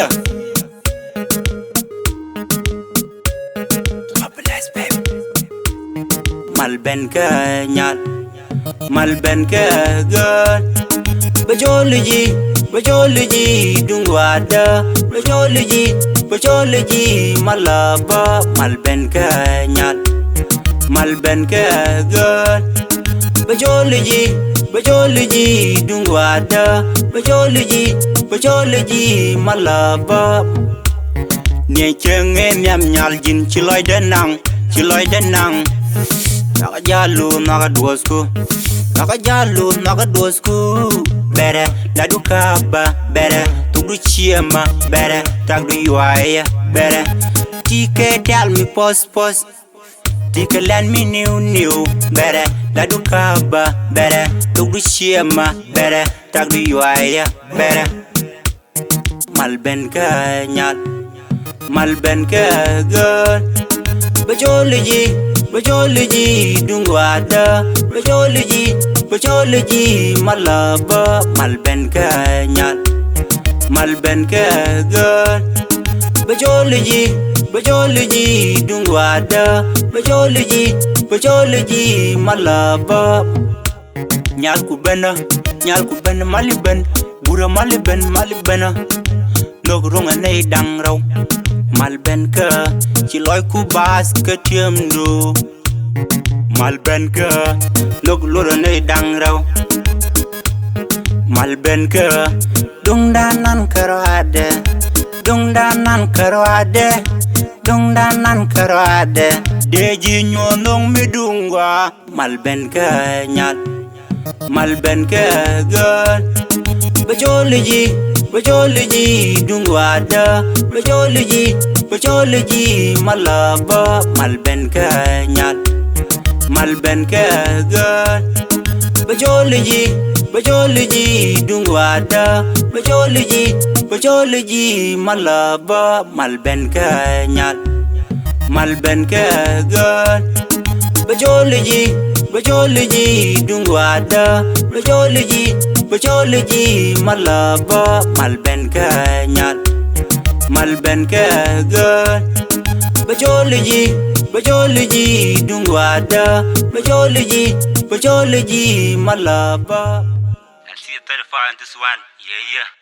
Cee. Malben ke nyal, Malben ke girl. Bajology, dungwada. Bajology, malaba. Malben ke nyal, Malben ke girl. Bajology, dungwada. Bajology, malaba. Nye chenge nyam nyal jin chiloy denang. Naka jalu, naka duothku. Berä, lɛtdu käpa, berä, thuokdu ciɛma, berä, takdu yuayä, berä. Tikɛ tell me pos, tikɛ lend me new, berä, lɛtdu käpa, berä, thuokdu ciɛma, berä, takdu yuayä, berä. Malben ke nyal, Malben ke girl. Bajology, dungwada. Bajology, malaba. Malben ke nyal, Malben ke girl. Bajology, dungwada. Bajology, malaba. Nyal ku benä, Malben, gura Malben. Nok roŋɛ nei dang raw. Malben ke ciloy ku baath ke tiemdu. Malben ke nok lora nei dang raw. Malben ke duŋdan kärɔadɛ. Deji nyonong midungwa. Malben ke nyal, Malben ke girl. Bajology, dungwada. Bajology, malaba. Malben ke nyal, Malben ke girl. Bajology, dungwada. Bajology, malaba. Malben ke nyal, Malben ke girl. Bajology, dungwada. Bajology, malaba. Malben ke nyal, Malben ke girl. Bajology, dungwada. Bajology, malaba. L Cee 35 on this one, yeah.